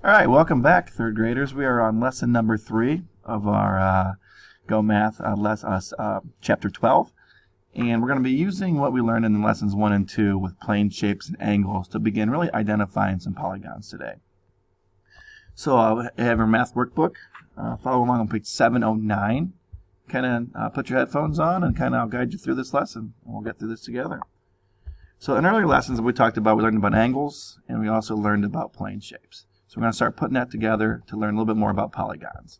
All right, welcome back, third graders. We are on lesson number 3 of our GoMath chapter 12. And we're going to be using what we learned in lessons 1 and 2 with plane shapes and angles to begin really identifying some polygons today. So I have your math workbook. Follow along on page 709. Kind of put your headphones on and I'll guide you through this lesson. And we'll get through this together. So in earlier lessons we learned about angles, and we also learned about plane shapes. So we're going to start putting that together to learn a little bit more about polygons.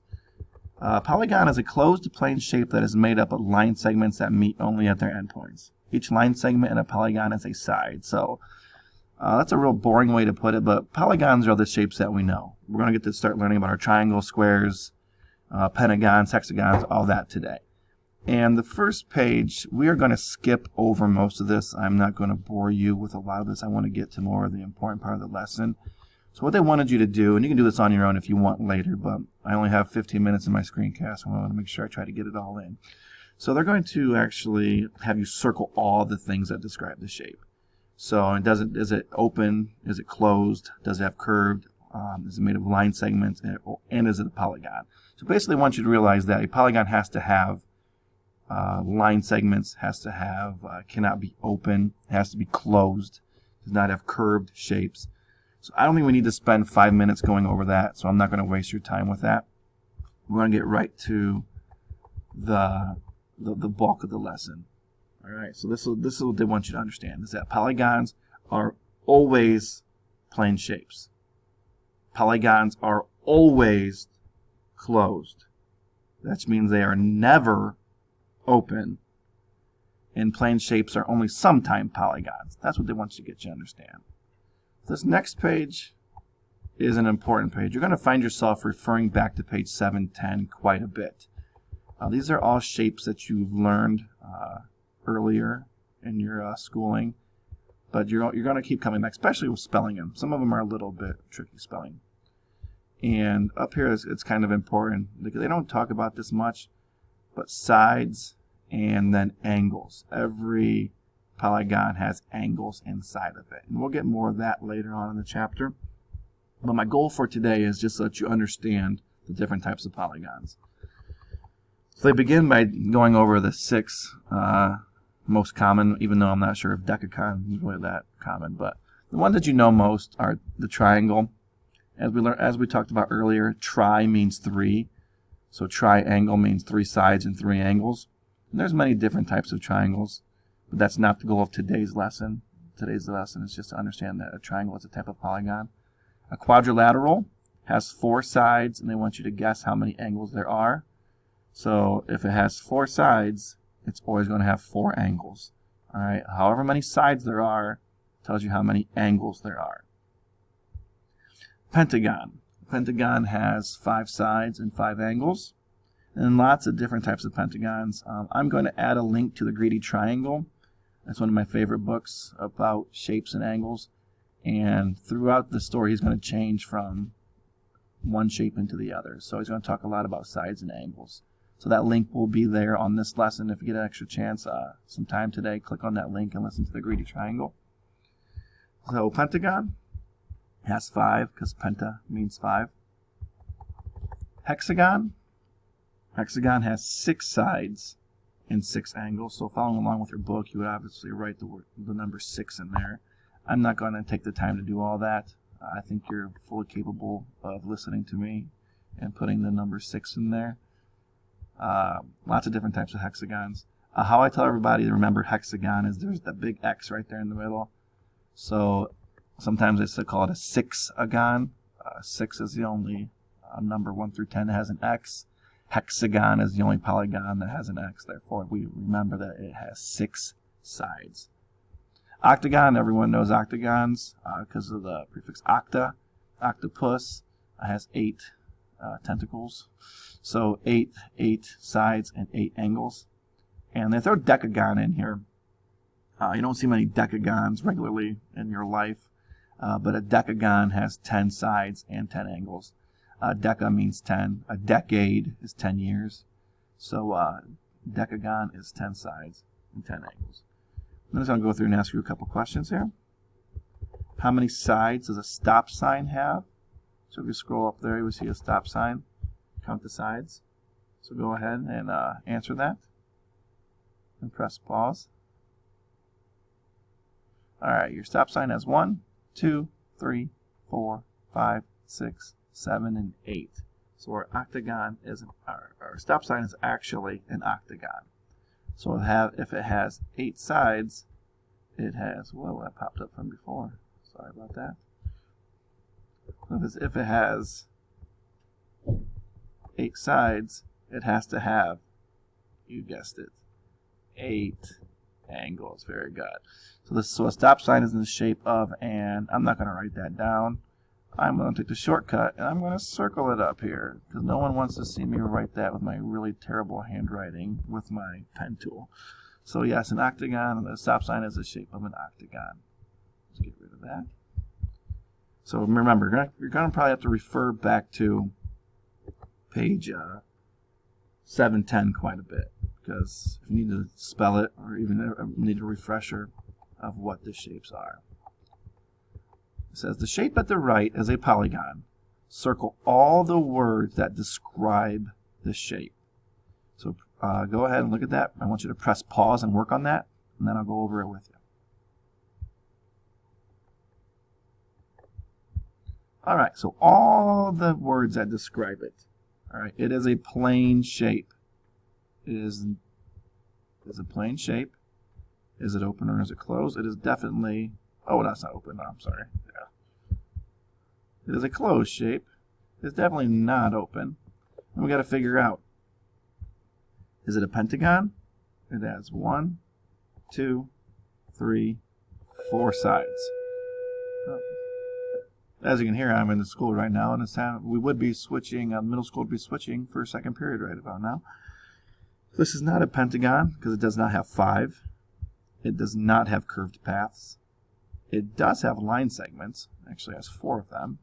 Polygon is a closed plane shape that is made up of line segments that meet only at their endpoints. Each line segment in a polygon is a side. So that's a real boring way to put it, but polygons are the shapes that we know. We're going to get to start learning about our triangles, squares, pentagons, hexagons, all that today. And the first page, we are going to skip over most of this. I'm not going to bore you with a lot of this. I want to get to more of the important part of the lesson. So what they wanted you to do, and you can do this on your own if you want later, but I only have 15 minutes in my screencast, so I want to make sure I try to get it all in. So they're going to actually have you circle all the things that describe the shape. So is it open? Is it closed? Does it have curved? Is it made of line segments? And is it a polygon? So basically I want you to realize that a polygon has to have line segments, cannot be open, has to be closed, does not have curved shapes. So I don't think we need to spend 5 minutes going over that, so I'm not going to waste your time with that. We're going to get right to the bulk of the lesson. All right, so this is what they want you to understand, is that polygons are always plane shapes. Polygons are always closed. That means they are never open, and plane shapes are only sometimes polygons. That's what they want you to get you to understand. This next page is an important page. You're going to find yourself referring back to page 710 quite a bit. These are all shapes that you've learned earlier in your schooling, but you're going to keep coming back, especially with spelling them. Some of them are a little bit tricky spelling. And up here it's kind of important because they don't talk about this much, but sides and then angles. Every polygon has angles inside of it, and we'll get more of that later on in the chapter. But my goal for today is just so that you understand the different types of polygons. So they begin by going over the 6 most common, even though I'm not sure if decagon is really that common, but the ones that you know most are the triangle. As we talked about earlier, tri means 3, so triangle means 3 sides and 3 angles. And there's many different types of triangles, but that's not the goal of today's lesson. Today's lesson is just to understand that a triangle is a type of polygon. A quadrilateral has 4 sides, and they want you to guess how many angles there are. So if it has 4 sides, it's always going to have 4 angles. All right, however many sides there are tells you how many angles there are. Pentagon. A pentagon has 5 sides and 5 angles, and lots of different types of pentagons. I'm going to add a link to the Greedy Triangle. That's one of my favorite books about shapes and angles, and throughout the story he's going to change from one shape into the other. So he's going to talk a lot about sides and angles. So that link will be there on this lesson. If you get an extra chance, some time today, click on that link and listen to the Greedy Triangle. So pentagon has 5 because penta means 5. Hexagon. Hexagon has 6 sides and 6 angles. So following along with your book, you would obviously write the number 6 in there. I'm not going to take the time to do all that. I think you're fully capable of listening to me and putting the number 6 in there. Lots of different types of hexagons. How I tell everybody to remember hexagon is there's that big X right there in the middle. So sometimes they still call it a sixagon. 6 is the only number 1 through 10 that has an X. Hexagon is the only polygon that has an X. Therefore, we remember that it has 6 sides. Octagon, everyone knows octagons because of the prefix octa. Octopus has 8 tentacles. So 8 sides and 8 angles. And they throw decagon in here. You don't see many decagons regularly in your life, but a decagon has 10 sides and 10 angles. Deca means 10. A decade is 10 years. So decagon is 10 sides and 10 angles. I'm just going to go through and ask you a couple questions here. How many sides does a stop sign have? So if you scroll up there, you will see a stop sign. Count the sides. So go ahead and answer that. And press pause. Alright, your stop sign has 1, 2, 3, 4, 5, 6, 7, and 8. So our octagon is our stop sign is actually an octagon. So if it has 8 sides, it has, whoa, that popped up from before. Sorry about that. If it has 8 sides, it has to have, you guessed it, 8 angles. Very good. So a stop sign is in the shape of an, I'm not going to write that down. I'm going to take the shortcut and I'm going to circle it up here because no one wants to see me write that with my really terrible handwriting with my pen tool. So yes, an octagon, and the stop sign is the shape of an octagon. Let's get rid of that. So remember, you're going to probably have to refer back to page 710 quite a bit because if you need to spell it or even need a refresher of what the shapes are. It says the shape at the right is a polygon. Circle all the words that describe the shape. So go ahead and look at that. I want you to press pause and work on that, and then I'll go over it with you. All right, so all the words that describe it. All right, it is a plane shape. It is a plane shape. Is it open or is it closed? It is definitely, oh, that's not open. No, I'm sorry. Yeah. It is a closed shape. It's definitely not open. And we got to figure out, is it a pentagon? It has 1, 2, 3, 4 sides. As you can hear, I'm in the school right now, and it's time we would be switching, middle school would be switching for second period right about now. This is not a pentagon because it does not have 5. It does not have curved paths. It does have line segments. It actually has 4 of them.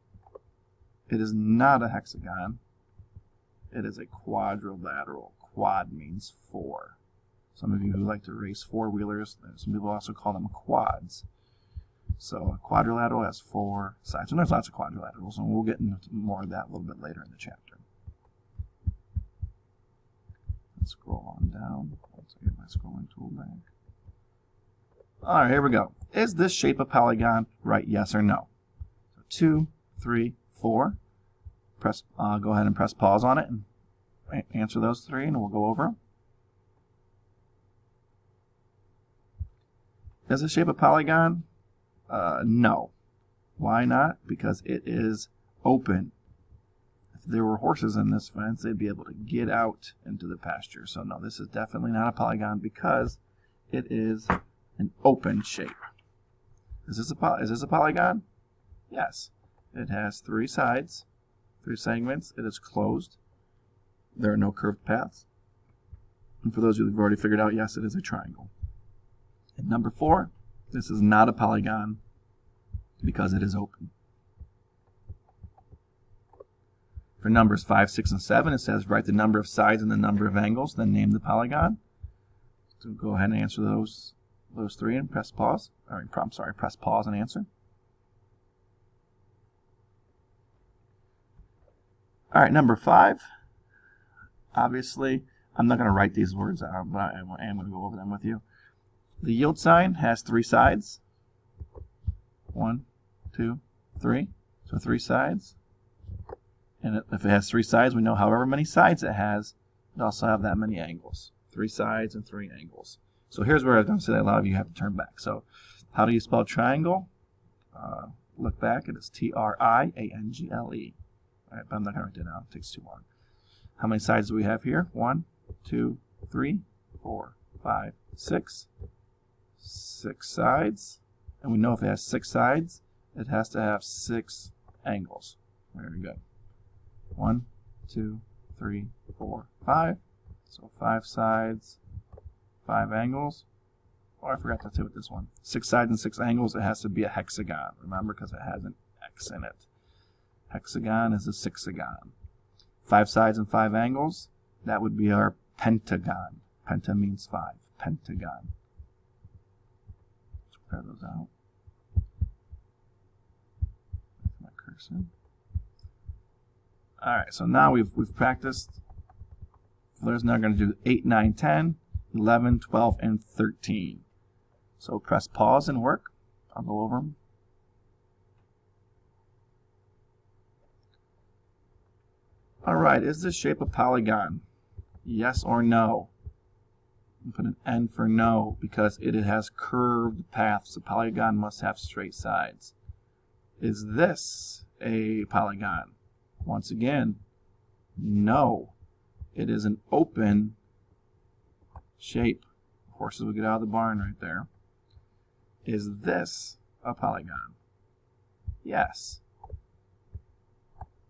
It is not a hexagon. It is a quadrilateral. Quad means 4. Some of you who like to race 4-wheelers, some people also call them quads. So a quadrilateral has 4 sides. And there's lots of quadrilaterals, and we'll get into more of that a little bit later in the chapter. Let's scroll on down. Once I get my scrolling tool back. All right, here we go. Is this shape a polygon? Right, yes or no. So 2, 3, 4. Press. Go ahead and press pause on it and answer those 3, and we'll go over them. Is this shape a polygon? No. Why not? Because it is open. If there were horses in this fence, they'd be able to get out into the pasture. So no, this is definitely not a polygon because it is an open shape. Is this a polygon? Yes. It has 3 sides, 3 segments. It is closed. There are no curved paths. And for those of you who've already figured out, yes, it is a triangle. And number 4, this is not a polygon because it is open. For numbers 5, 6, and 7, it says write the number of sides and the number of angles, then name the polygon. So go ahead and answer those 3 and press pause. Press pause and answer. All right, number 5. Obviously, I'm not going to write these words out, but I am going to go over them with you. The yield sign has 3 sides. 1, 2, 3. So 3 sides. And if it has 3 sides, we know however many sides it has, it also have that many angles. 3 sides and 3 angles. So here's where I'm going to say that a lot of you have to turn back. So how do you spell triangle? Look back. It is T-R-I-A-N-G-L-E. All right, but I'm not going to write that down. It takes too long. How many sides do we have here? 1, 2, 3, 4, 5, 6. 6 sides. And we know if it has 6 sides, it has to have 6 angles. Very good. 1, 2, 3, 4, 5. So 5 sides, 5 angles. Oh, I forgot to say with this one. 6 sides and 6 angles, it has to be a hexagon. Remember, because it has an X in it. Hexagon is a sixagon. 5 sides and 5 angles, that would be our pentagon. Penta means 5. Pentagon. Let's clear those out. With my cursor. All right, so now we've practiced. There's now going to do 8, 9, 10, 11, 12, and 13. So press pause and work. I'll go over them. All right, is this shape a polygon? Yes or no? I'll put an N for no because it has curved paths. A polygon must have straight sides. Is this a polygon? Once again, no. It is an open shape. Horses will get out of the barn right there. Is this a polygon? Yes.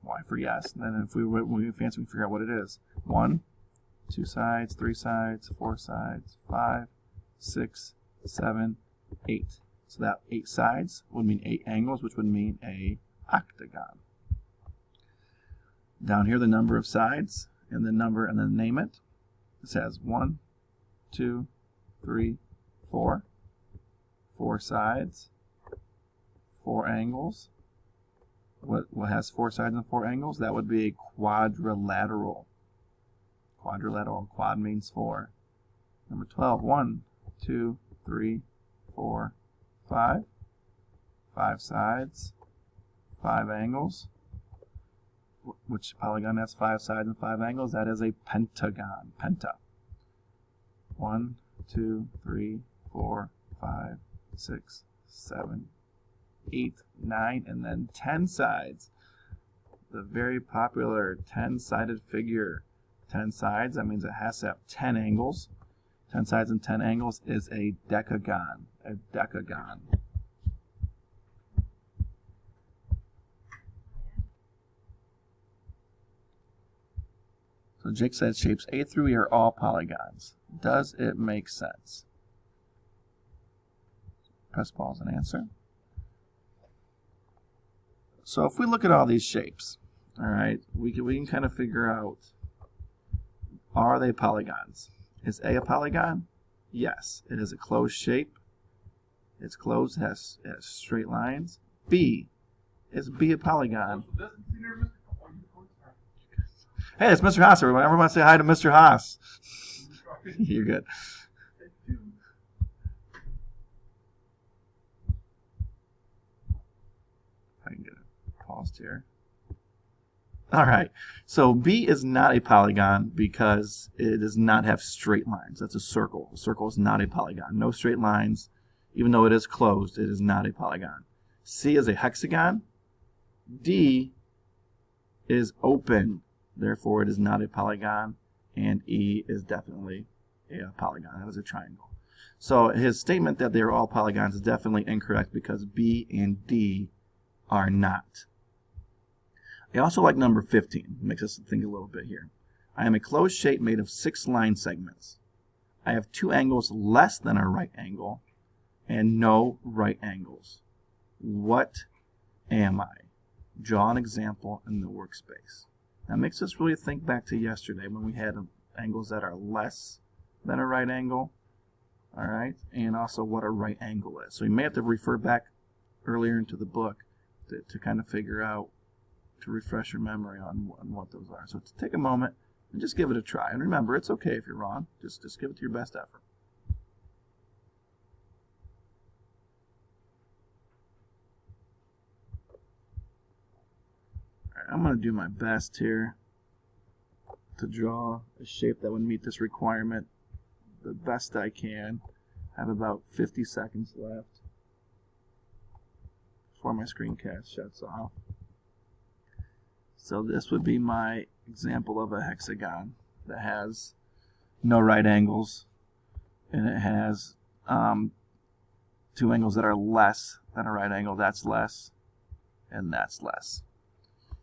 Y for yes. And then if we fancy, we figure out what it is. 1, 2 sides, 3 sides, 4 sides, 5, 6, 7, 8. So that 8 sides would mean 8 angles, which would mean a octagon. Down here, the number of sides and the number, and then name it. It says 1, 2, 3, 4. 4 sides, 4 angles. What has 4 sides and 4 angles? That would be a quadrilateral. Quadrilateral. Quad means 4. Number 12. 1, 2, 3, 4, 5. 5 sides, 5 angles. Which polygon has 5 sides and 5 angles? That is a pentagon. Penta. 1, 2, 3, 4, 5, 6, 7, 8, 9, and then 10 sides. The very popular 10-sided figure. 10 sides, that means it has to have 10 angles. 10 sides and 10 angles is a decagon. A decagon. So Jake says shapes A through E are all polygons. Does it make sense? Press pause and answer. So if we look at all these shapes, all right, we can kind of figure out, are they polygons? Is A a polygon? Yes. It is a closed shape. It's closed, it has straight lines. B. Is B a polygon? Hey, it's Mr. Haas, everyone. Everyone say hi to Mr. Haas. You're good. I can get it paused here. All right. So B is not a polygon because it does not have straight lines. That's a circle. A circle is not a polygon. No straight lines. Even though it is closed, it is not a polygon. C is a hexagon. D is open. Therefore, it is not a polygon. And E is definitely a polygon. That is a triangle. So his statement that they are all polygons is definitely incorrect because B and D are not. I also like number 15. It makes us think a little bit here. I am a closed shape made of 6 line segments. I have 2 angles less than a right angle and no right angles. What am I? Draw an example in the workspace. That makes us really think back to yesterday when we had angles that are less than a right angle, all right, and also what a right angle is. So you may have to refer back earlier into the book to kind of figure out, to refresh your memory on what those are. So take a moment and just give it a try. And remember, it's okay if you're wrong. Just give it your best effort. I'm going to do my best here to draw a shape that would meet this requirement the best I can. I have about 50 seconds left before my screencast shuts off. So this would be my example of a hexagon that has no right angles, and it has 2 angles that are less than a right angle. That's less, and that's less.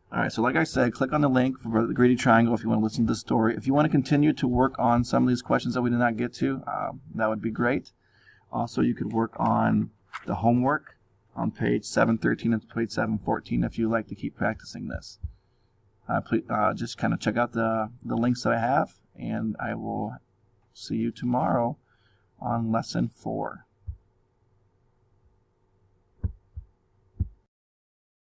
All right, so like I said, click on the link for the Greedy Triangle if you want to listen to the story. If you want to continue to work on some of these questions that we did not get to, that would be great. Also, you could work on the homework on page 713 and page 714 if you like to keep practicing this. Please, just kind of check out the links that I have, and I will see you tomorrow on lesson 4.